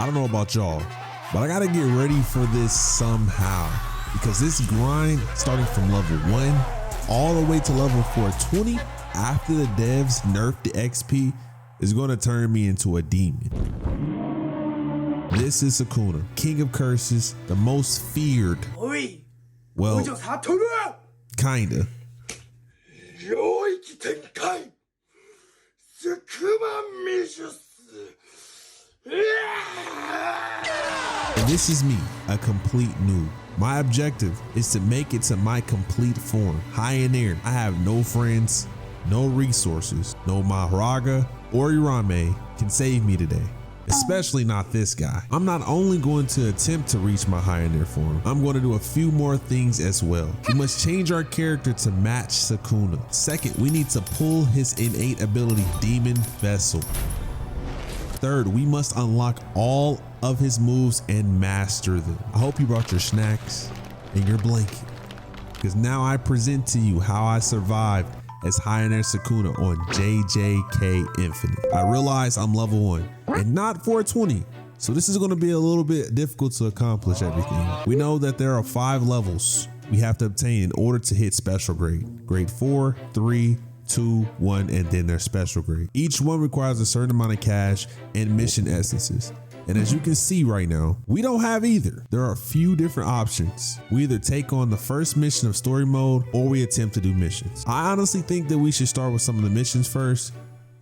I don't know about y'all, but I gotta get ready for this somehow, because this grind starting from level 1 all the way to level 420 after the devs nerf the XP is gonna turn me into a demon. This is Sukuna, king of curses, the most feared. Well, kinda. And this is me, a complete noob. My objective is to make it to my complete form. Heian Sukuna. I have no friends, no resources, no Maharaga or Urame can save me today. Especially not this guy. I'm not only going to attempt to reach my Heian Sukuna form, I'm going to do a few more things as well. We must change our character to match Sukuna. Second, we need to pull his innate ability, Demon Vessel. Third, we must unlock all of his moves and master them. I hope you brought your snacks and your blanket, because now I present to you how I survived as Heian Sukuna on JJK Infinite. I realize I'm level 1 and not 420, so this is going to be a little bit difficult to accomplish everything. We know that there are 5 levels we have to obtain in order to hit special grade. Grade 4, 3, 2, 1, and then their special grade. Each one requires a certain amount of cash and mission essences. And as you can see right now, we don't have either. There are a few different options. We either take on the first mission of story mode or we attempt to do missions. I honestly think that we should start with some of the missions first,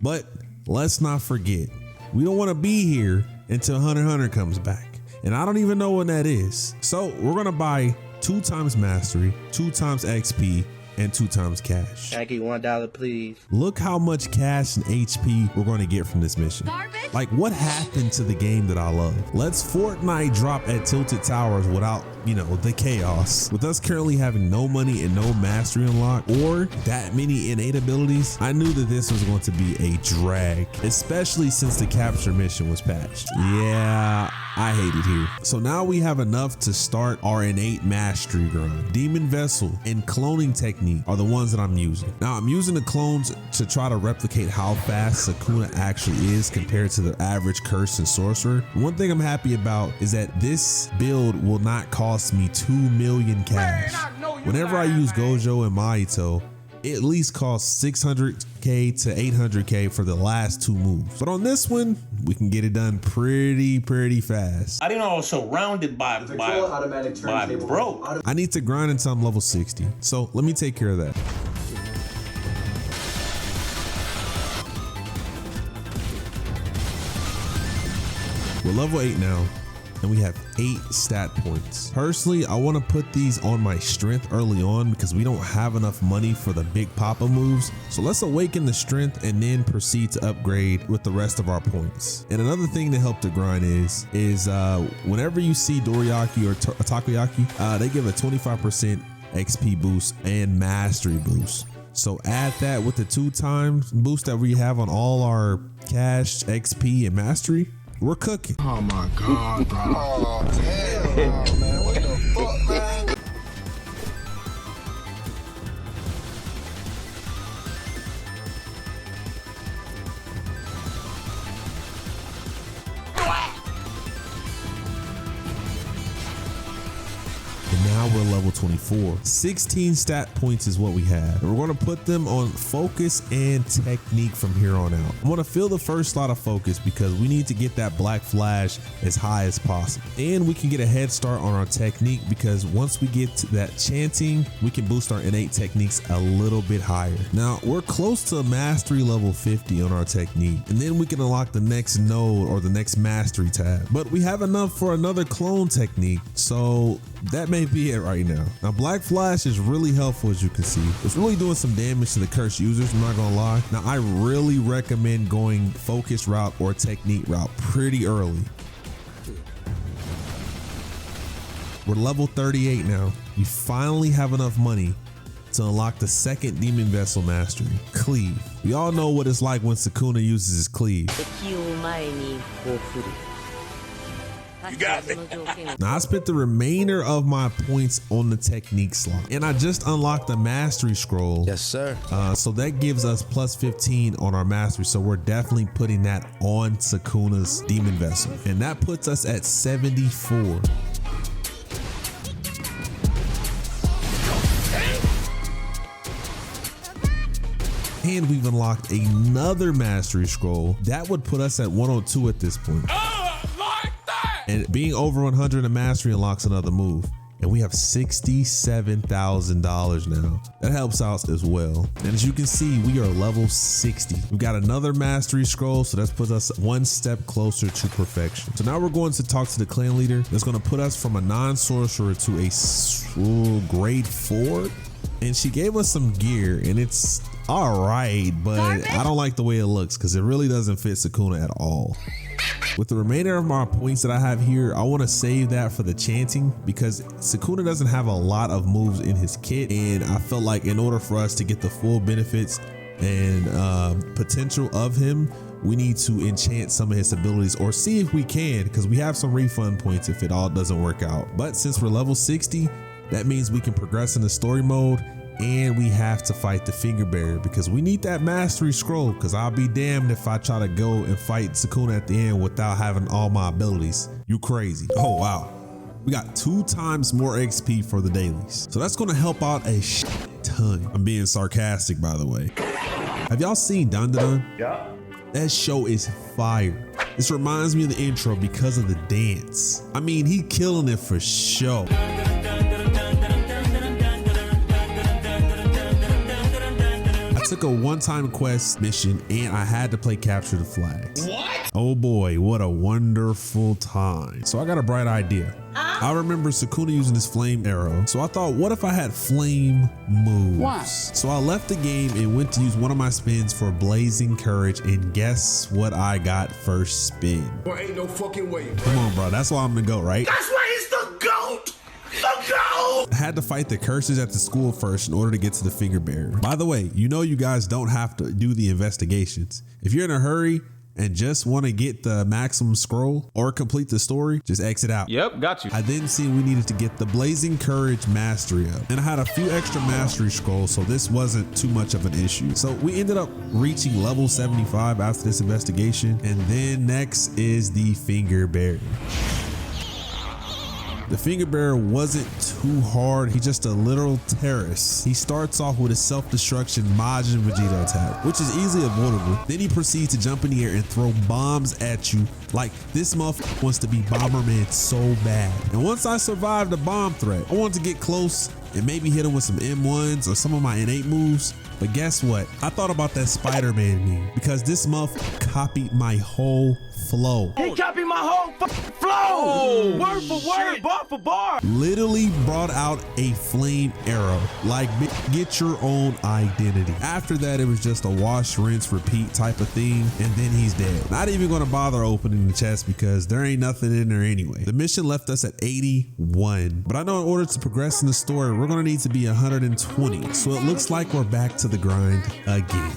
but let's not forget, we don't want to be here until Hunter x Hunter comes back. And I don't even know when that is. So we're gonna buy 2 times mastery, 2 times XP, and 2 times cash. Can I get $1, please? Look how much cash and HP we're going to get from this mission. Garbage? Like, what happened to the game that I love? Let's Fortnite drop at Tilted Towers without, you know, the chaos. With us currently having no money and no mastery unlock or that many innate abilities, I knew that this was going to be a drag, especially since the capture mission was patched. Yeah, I hate it here. So now we have enough to start our innate mastery grind. Demon Vessel and cloning technique are the ones that I'm using. Now I'm using the clones to try to replicate how fast Sukuna actually is compared to the average curse and sorcerer. One thing I'm happy about is that this build will not cost me 2 million cash. Whenever I use Gojo and Mahito, it at least costs 600k to 800k for the last 2 moves. But on this one, we can get it done pretty fast. I didn't know I was surrounded by broke. I need to grind until I'm level 60. So let me take care of that. We're level 8 now, and we have 8 stat points. Personally, I want to put these on my strength early on because we don't have enough money for the big papa moves. So let's awaken the strength and then proceed to upgrade with the rest of our points. And another thing to help the grind is whenever you see Dorayaki or Takoyaki, they give a 25% XP boost and mastery boost. So add that with the 2 times boost that we have on all our cash, XP, and mastery. We're cooking. Oh my God, bro. Oh, damn, man. What the fuck, man? And now we're level 24. 16 stat points is what we have. And we're going to put them on focus and technique from here on out. I'm going to fill the first slot of focus because we need to get that black flash as high as possible. And we can get a head start on our technique because once we get to that chanting, we can boost our innate techniques a little bit higher. Now we're close to mastery level 50 on our technique. And then we can unlock the next node or the next mastery tab. But we have enough for another clone technique. So that may be it right now. Now Black Flash is really helpful, as you can see. It's really doing some damage to the cursed users, I'm not gonna lie. Now I really recommend going focus route or technique route pretty early. We're level 38 now. You finally have enough money to unlock the second Demon Vessel mastery, Cleave. We all know what it's like when Sukuna uses his Cleave. You got me. Now I spent the remainder of my points on the technique slot, and I just unlocked the mastery scroll. Yes, sir. So that gives us plus 15 on our mastery. So we're definitely putting that on Sukuna's demon vessel, and that puts us at 74. And we've unlocked another mastery scroll. That would put us at 102 at this point. And being over 100 in mastery unlocks another move. And we have $67,000 now. That helps out as well. And as you can see, we are level 60. We've got another mastery scroll, so that puts us one step closer to perfection. So now we're going to talk to the clan leader. That's going to put us from a non-sorcerer to a grade 4. And she gave us some gear, and it's all right, but I don't like the way it looks because it really doesn't fit Sukuna at all. With the remainder of my points that I have here, I want to save that for the chanting because Sukuna doesn't have a lot of moves in his kit, and I felt like in order for us to get the full benefits and potential of him, we need to enchant some of his abilities or see if we can, because we have some refund points if it all doesn't work out. But since we're level 60, that means we can progress in the story mode, and we have to fight the finger bearer because we need that mastery scroll, because I'll be damned if I try to go and fight Sukuna at the end without having all my abilities. You crazy. Oh wow, we got 2 times more XP for the dailies, so that's going to help out a shit ton. I'm being sarcastic, by the way. Have y'all seen Dun Dun Dun? Yeah. That show is fire. This reminds me of the intro because of the dance. I mean, he killing it for sure. I took a one-time quest mission and I had to play capture the flags. What? Oh boy, what a wonderful time. So I got a bright idea. I remember Sukuna using his flame arrow. So I thought, what if I had flame moves? Why? So I left the game and went to use one of my spins for blazing courage, and guess what I got first spin? Well, ain't no fucking way. Come on, bro. That's why I'm gonna go, right? That's why he's the GOAT. The GOAT. I had to fight the curses at the school first in order to get to the finger bearer. By the way, you know you guys don't have to do the investigations. If you're in a hurry and just want to get the maximum scroll or complete the story, just exit out. Yep, got you. I then seen we needed to get the Blazing Courage mastery up, and I had a few extra mastery scrolls, so this wasn't too much of an issue. So we ended up reaching level 75 after this investigation, and then next is the finger bearer. The finger bearer wasn't too hard. He's just a literal terrorist. He starts off with a self-destruction Majin Vegeta attack, which is easily avoidable. Then he proceeds to jump in the air and throw bombs at you. Like, this motherfucker wants to be Bomberman so bad. And once I survived the bomb threat, I wanted to get close and maybe hit him with some M1s or some of my innate moves. But guess what? I thought about that Spider-Man meme because this motherfucker copied my whole flow. He copied my whole flow. Word for word, bar for bar. Literally brought out a flame arrow. Like, get your own identity. After that, it was just a wash, rinse, repeat type of thing, and then he's dead. Not even gonna bother opening the chest because there ain't nothing in there anyway. The mission left us at 81, but I know in order to progress in the story, we're gonna need to be 120. So it looks like we're back to the grind again.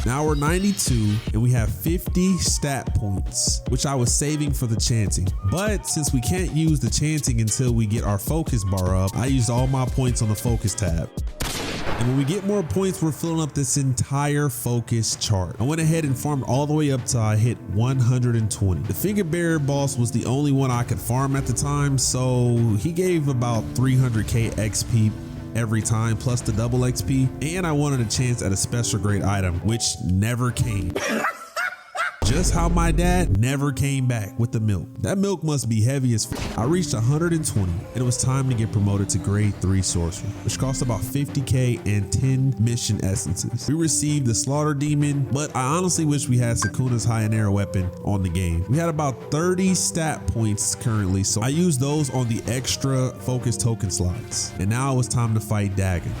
Now we're 92 and we have 50 stat points, which I was saving for the chanting. But since we can't use the chanting until we get our focus bar up, I used all my points on the focus tab. And when we get more points, we're filling up this entire focus chart. I went ahead and farmed all the way up till I hit 120. The finger bearer boss was the only one I could farm at the time, so he gave about 300k XP every time, plus the double XP, and I wanted a chance at a special grade item, which never came. Just how my dad never came back with the milk. That milk must be heavy as f. I reached 120 and it was time to get promoted to grade 3 sorcerer, which cost about 50k and 10 mission essences. We received the slaughter demon, but I honestly wish we had Sukuna's Heian Sukuna weapon on the game. We had about 30 stat points currently, so I used those on the extra focus token slots. And now it was time to fight Dagon.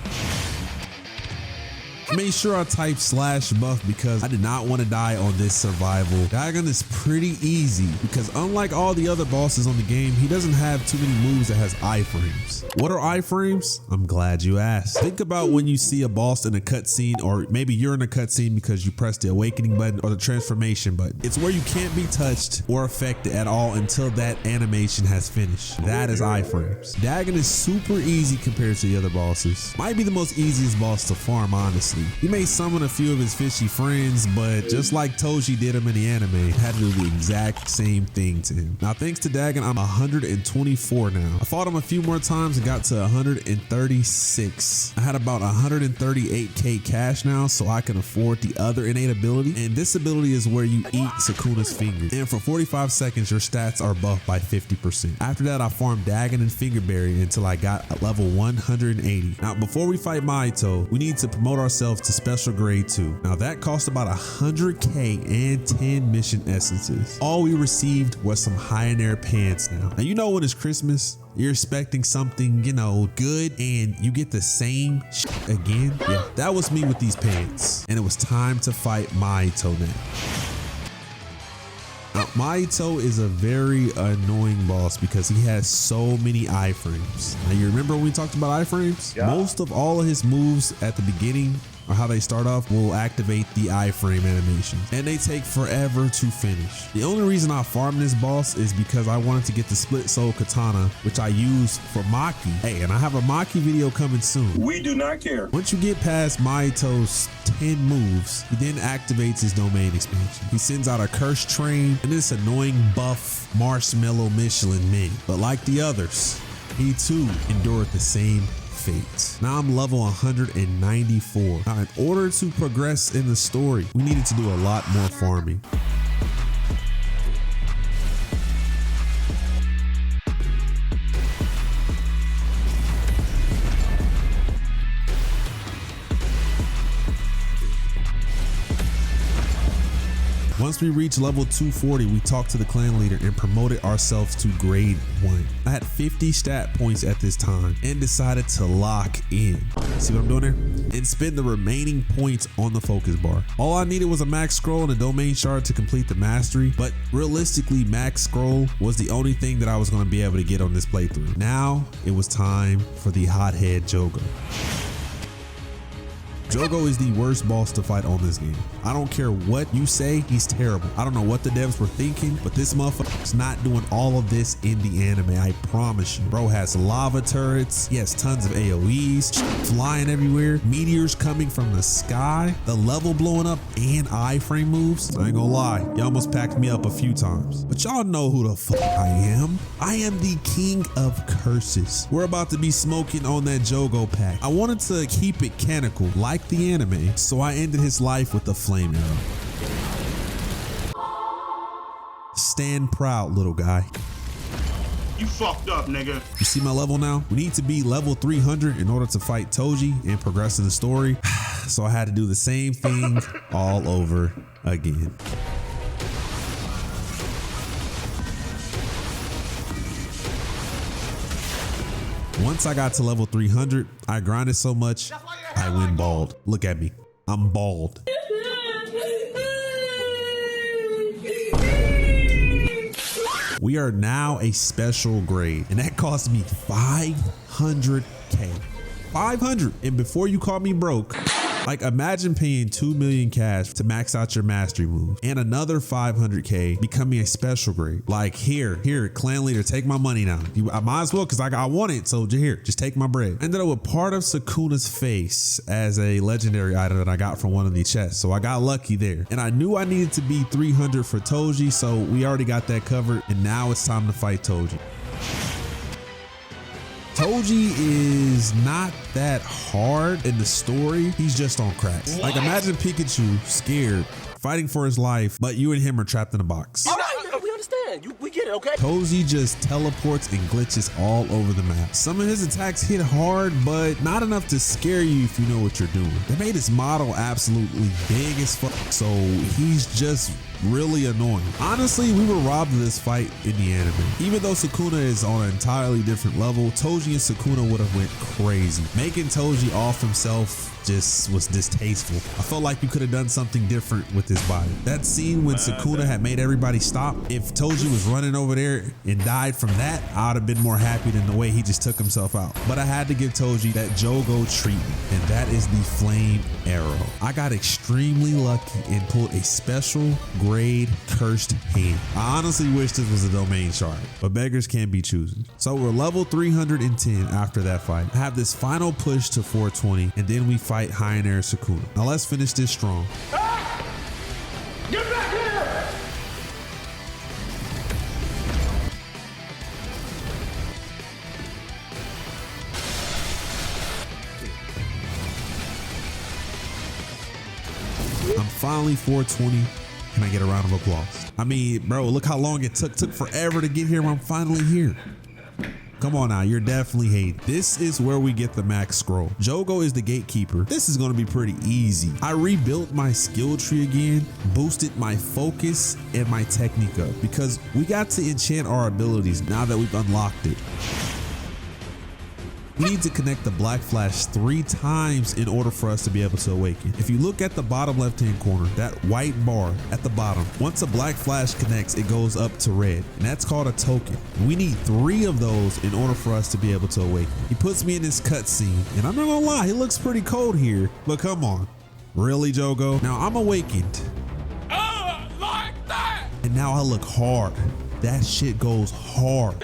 I made sure I typed /buff because I did not want to die on this survival. Dagon is pretty easy because unlike all the other bosses on the game, he doesn't have too many moves that has iframes. What are iframes? I'm glad you asked. Think about when you see a boss in a cutscene, or maybe you're in a cutscene because you pressed the awakening button or the transformation button. It's where you can't be touched or affected at all until that animation has finished. That is iframes. Dagon is super easy compared to the other bosses. Might be the most easiest boss to farm, honestly. He may summon a few of his fishy friends, but just like Toji did him in the anime, had to do the exact same thing to him. Now, thanks to Dagon, I'm 124 now. I fought him a few more times and got to 136. I had about 138k cash now, so I can afford the other innate ability. And this ability is where you eat Sukuna's fingers. And for 45 seconds, your stats are buffed by 50%. After that, I farmed Dagon and Fingerberry until I got a level 180. Now, before we fight Mahito, we need to promote ourselves to special grade 2. Now, that cost about 100k and 10 mission essences. All we received was some Heian pants now. Now, you know when it's Christmas, you're expecting something, you know, good, and you get the same shit again. Yeah, that was me with these pants. And it was time to fight Mahito now. Now, Mahito is a very annoying boss because he has so many iframes. Now, you remember when we talked about iframes? Yeah. Most of all of his moves at the beginning, or how they start off, will activate the iframe animations, and they take forever to finish. The only reason I farmed this boss is because I wanted to get the split soul katana, which I use for Maki. Hey, and I have a Maki video coming soon. We do not care. Once you get past Mahito's 10 moves, he then activates his domain expansion. He sends out a cursed train and this annoying buff marshmallow Michelin man. But like the others, he too endured the same fate. Now I'm level 194. Now, in order to progress in the story, we needed to do a lot more farming. Once we reached level 240, we talked to the clan leader and promoted ourselves to grade 1. I had 50 stat points at this time and decided to lock in. See what I'm doing there? And spend the remaining points on the focus bar. All I needed was a max scroll and a domain shard to complete the mastery, but realistically, max scroll was the only thing that I was going to be able to get on this playthrough. Now it was time for the hothead Jogo. Jogo is the worst boss to fight on this game. I don't care what you say, he's terrible. I don't know what the devs were thinking, but this motherfucker's not doing all of this in the anime, I promise you. Bro has lava turrets, he has tons of AoEs, flying everywhere, meteors coming from the sky, the level blowing up, and iframe moves. I ain't gonna lie, you almost packed me up a few times. But y'all know who the fuck I am. I am the king of curses. We're about to be smoking on that Jogo pack. I wanted to keep it canonical, like the anime, so I ended his life with a flame arrow. Stand proud, little guy. You fucked up, nigga. You see my level now? We need to be level 300 in order to fight Toji and progress in the story. So I had to do the same thing all over again. Once I got to level 300, I grinded so much, I went bald. Look at me, I'm bald. We are now a special grade, and that cost me 500k. 500, and before you call me broke, like imagine paying 2 million cash to max out your mastery move and another 500k becoming a special grade. Like here, clan leader, take my money now. I might as well, cause I want it. So here, just take my bread. I ended up with part of Sukuna's face as a legendary item that I got from one of the chests. So I got lucky there. And I knew I needed to be 300 for Toji. So we already got that covered. And now it's time to fight Toji. Toji is not that hard in the story. He's just on crack. Like imagine Pikachu scared, fighting for his life, but you and him are trapped in a box. All right, we understand. We get it, okay? Toji just teleports and glitches all over the map. Some of his attacks hit hard, but not enough to scare you if you know what you're doing. They made his model absolutely big as fuck, so he's just really annoying. Honestly, we were robbed of this fight in the anime. Even though Sukuna is on an entirely different level, Toji and Sukuna would have went crazy. Making Toji off himself just was distasteful. I felt like you could have done something different with his body. That scene when Sukuna had made everybody stop, if Toji was running over there and died from that, I would have been more happy than the way he just took himself out. But I had to give Toji that Jogo treatment, and that is the flame arrow. I got extremely lucky and pulled a special grade cursed hand. I honestly wish this was a domain shard, but beggars can't be choosers. So we're level 310 after that fight. I have this final push to 420, and then we fight Heian Sukuna. Now let's finish this strong. Get back here! I'm finally 420. Can I get a round of applause? I mean, bro, look how long it took. Took forever to get here. I'm finally here. Come on now, you're definitely hating. This is where we get the max scroll. Jogo is the gatekeeper. This is gonna be pretty easy. I rebuilt my skill tree again, boosted my focus and my technique up because we got to enchant our abilities now that we've unlocked it. We need to connect the black flash 3 times in order for us to be able to awaken. If you look at the bottom left-hand corner, that white bar at the bottom, once a black flash connects, it goes up to red, and that's called a token. We need 3 of those in order for us to be able to awaken. He puts me in this cutscene, and I'm not gonna lie, he looks pretty cold here, but come on. Really, Jogo? Now I'm awakened. Like that! And now I look hard. That shit goes hard.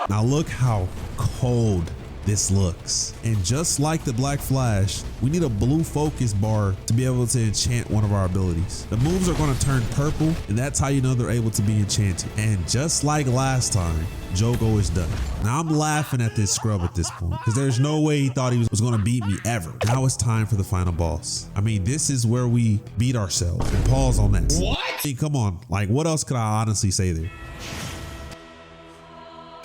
Now look how cold this looks. And just like the black flash, we need a blue focus bar to be able to enchant one of our abilities. The moves are going to turn purple, and that's how you know they're able to be enchanted. And just like last time, Jogo is done. Now I'm laughing at this scrub at this point because there's no way he thought he was going to beat me ever. Now it's time for the final boss. I mean, this is where we beat ourselves. And pause on that. What? I mean, come on. Like, what else could I honestly say there?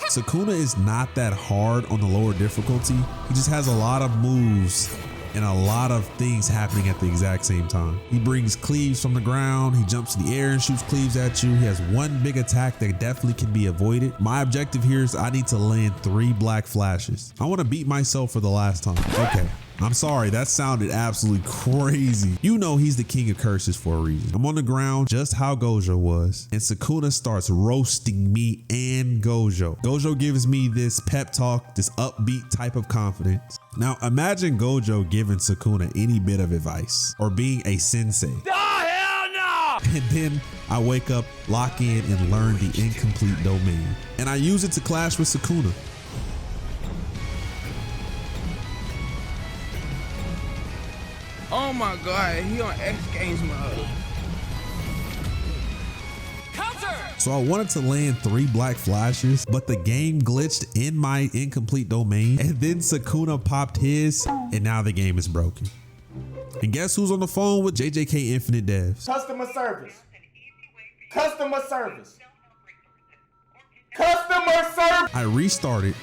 Sukuna is not that hard on the lower difficulty. He just has a lot of moves and a lot of things happening at the exact same time. He brings cleaves from the ground. He jumps in the air and shoots cleaves at you. He has one big attack that definitely can be avoided. My objective here is I need to land 3 black flashes. I want to beat myself for the last time. Okay. I'm sorry, that sounded absolutely crazy. You know he's the king of curses for a reason. I'm on the ground just how Gojo was, and Sukuna starts roasting me and Gojo. Gojo gives me this pep talk, this upbeat type of confidence. Now imagine Gojo giving Sukuna any bit of advice or being a sensei. Oh, hell no! And then I wake up, lock in, and learn the incomplete domain. And I use it to clash with Sukuna. Oh my god, he on X Games mode. So I wanted to land 3 black flashes, but the game glitched in my incomplete domain, and then Sukuna popped his, and now the game is broken. And guess who's on the phone with JJK Infinite Devs? Customer service. Customer service. Customer service. I restarted,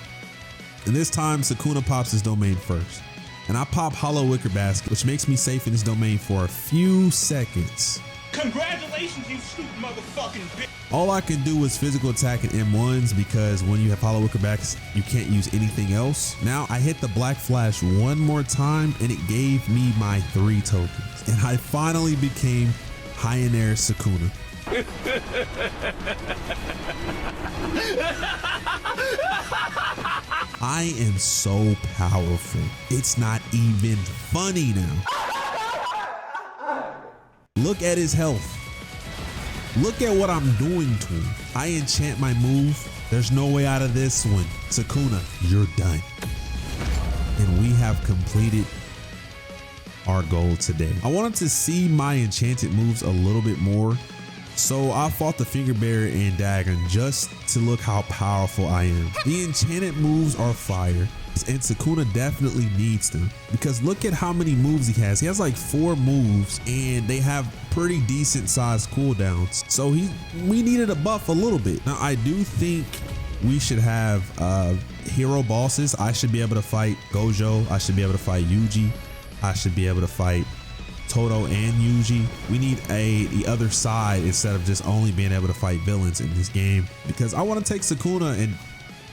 and this time Sukuna pops his domain first. And I pop Hollow Wicker Basket, which makes me safe in this domain for a few seconds. Congratulations, you stupid motherfucking bitch! All I can do is physical attack and M1s because when you have Hollow Wicker Baskets, you can't use anything else. Now I hit the black flash one more time and it gave me my 3 tokens. And I finally became Heian Sukuna. I am so powerful. It's not even funny now. Look at his health. Look at what I'm doing to him. I enchant my move. There's no way out of this one. Sukuna, you're done. And we have completed our goal today. I wanted to see my enchanted moves a little bit more. So I fought the Finger Bearer and Dagon just to look how powerful I am. The enchanted moves are fire, and Sukuna definitely needs them because look at how many moves he has. He has like 4 moves and they have pretty decent sized cooldowns. So we needed a buff a little bit. Now I do think we should have hero bosses. I should be able to fight Gojo. I should be able to fight Yuji. I should be able to fight Todo and Yuji. We need the other side instead of just only being able to fight villains in this game, because I want to take Sukuna and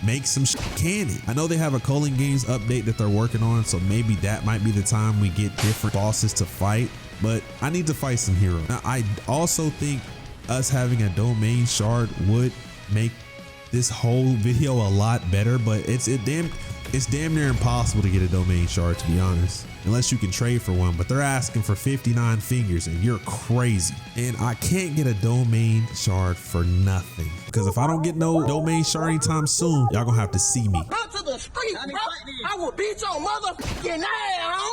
make some canon. I know they have a Culling Games update that they're working on, so maybe that might be the time we get different bosses to fight, but I need to fight some heroes. Now, I also think us having a domain shard would make this whole video a lot better, but it's damn near impossible to get a domain shard, to be honest, unless you can trade for one, but they're asking for 59 fingers and you're crazy. And I can't get a domain shard for nothing, because if I don't get no domain shard anytime soon, y'all gonna have to see me. Run to the street, bro. I will beat your motherfucking ass.